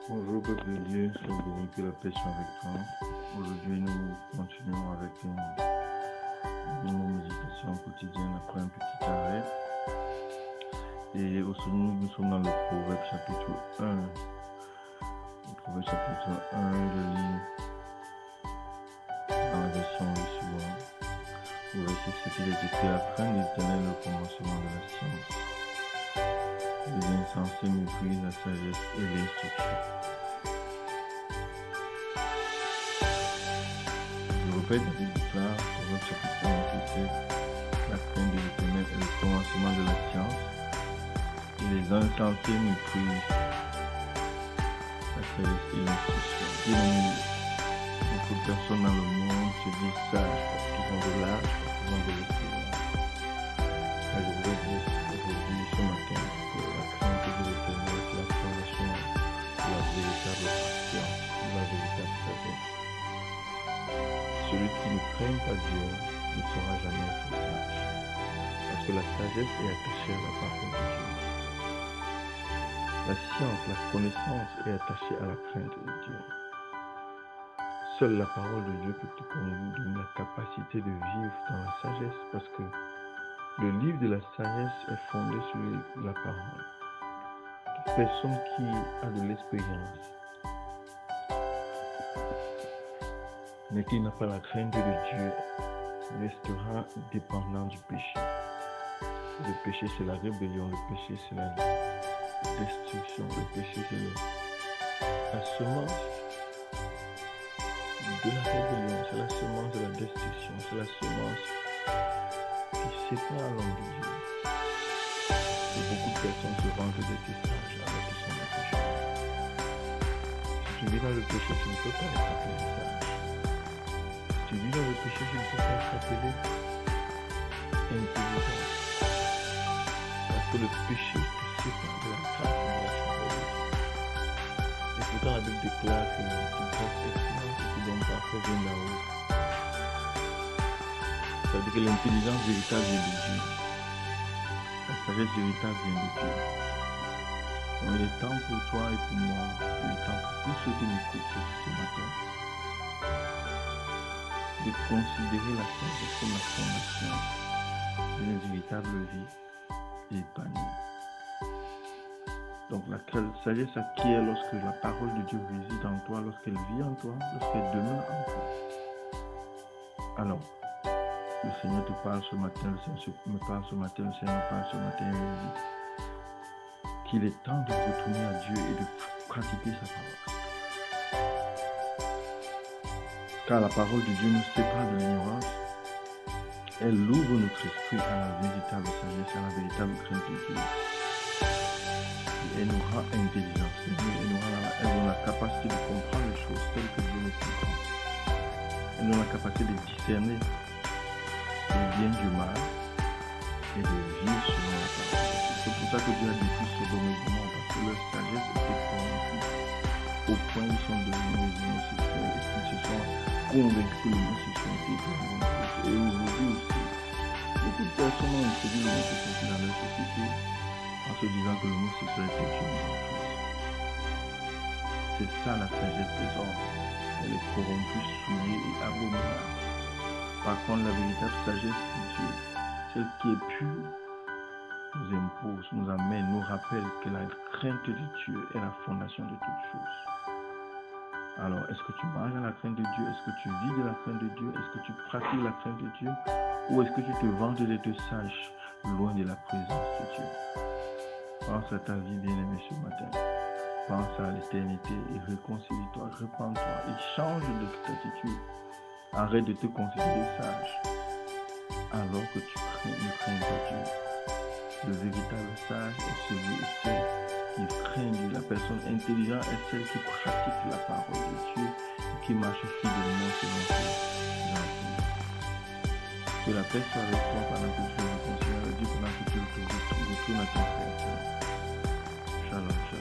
Bonjour peuple de Dieu, sois béni, que la paix soit avec toi. Aujourd'hui nous continuons avec une méditation quotidienne après un petit arrêt. Et aujourd'hui nous sommes dans le Proverbe chapitre 1. Le Proverbe chapitre 1, je lis dans la version suivante. Au verset 7, il est écrit: la crainte de l'Éternel est le commencement de la science. Les insensés méprisent la sagesse et l'instruction. Je répète la Bible déclare, Proverbe chapitre 1, verset 7, la crainte de l'Éternel est le commencement de la science, et les insensés méprisent la sagesse et l'instruction. Bien-aimés, beaucoup de personnes dans le monde se disent sages parce qu'ils ont de l'âge, parce qu'ils ont de l'expérience. Mais je voudrais dire aujourd'hui, ce matin, que la crainte de l'Éternel est la fondation de la véritable science, de la véritable sagesse. Celui qui ne craint pas Dieu ne sera jamais être sage, parce que la sagesse est attachée à la parole de Dieu. La science, la connaissance est attachée à la crainte de Dieu. Seule la parole de Dieu peut te donner la capacité de vivre dans la sagesse, parce que le livre de la sagesse est fondé sur la parole. Toute personne qui a de l'expérience, mais qui n'a pas la crainte de Dieu, restera dépendant du péché. Le péché, c'est la rébellion. Le péché, c'est la destruction. Le péché, c'est la semence de la rébellion. C'est la semence de la destruction. C'est la semence qui sépare l'homme de Dieu. Et beaucoup de personnes se vantent d'être sages alors qu'ils sont dans le péché. Si tu vis dans le péché, tu ne peux pas être appelé sage. Si tu vis dans le péché, tu ne peux pas être appelé intelligent. Parce que le péché te sépare de la grâce et de la sagesse. Et pourtant la Bible déclare que toute grâce excellente et tout don parfait vient d'en haut. Ça veut dire que l'intelligence véritable vient de Dieu. La sagesse véritable vient de Dieu. Donc il est temps pour toi et pour moi, il est temps pour tous ceux qui m'écoutent ce matin, de considérer la sagesse comme la fondation d'une véritable vie épanouie. Donc la sagesse acquiert lorsque la parole de Dieu réside en toi, lorsqu'elle vit en toi, lorsqu'elle demeure en toi. Alors, le Seigneur te parle ce matin, le Seigneur me parle ce matin, le Seigneur me parle ce matin, et il dit qu'il est temps de retourner à Dieu et de pratiquer sa parole. Car la parole de Dieu nous sépare de l'ignorance. Elle ouvre notre esprit à la véritable sagesse, à la véritable crainte de Dieu. Et elle nous rend intelligence. Elle nous rend la capacité de comprendre les choses telles que Dieu les comprend. Elle nous rend la capacité de discerner le bien du mal et de vivre selon la parole de Dieu. C'est pour ça que Dieu a détruit Sodome et Gomorrhe, parce que leur sagesse était corrompue au point où ils sont devenus des homosexuels et qu'ils se sont convaincus que l'homosexualité était une bonne chose. Et aujourd'hui aussi, beaucoup de personnes ont introduit l'homosexualité dans leur société en se disant que l'homosexualité est une bonne chose. C'est ça la sagesse des hommes. Elle est corrompue, souillée et abominable. Par contre, la véritable sagesse de Dieu, celle qui est pure, nous impose, nous amène, nous rappelle que la crainte de Dieu est la fondation de toutes choses. Alors, est-ce que tu marches dans la crainte de Dieu? Est-ce que tu vis de la crainte de Dieu? Est-ce que tu pratiques la crainte de Dieu? Ou est-ce que tu te vantes d'être sage, loin de la présence de Dieu? Pense à ta vie bien-aimée ce matin. Pense à l'éternité et réconcilie-toi, repens-toi et change d'attitude. Arrête de te considérer sage alors que tu ne crains pas Dieu. Le véritable sage est celui et celle qui craint Dieu. La personne intelligente est celle qui pratique la parole de Dieu et qui marche fidèlement selon ses enseignements. Que la paix soit avec toi pendant que tu te réconcilies avec Dieu, pendant que tu retournes à ton Créateur. Shalom.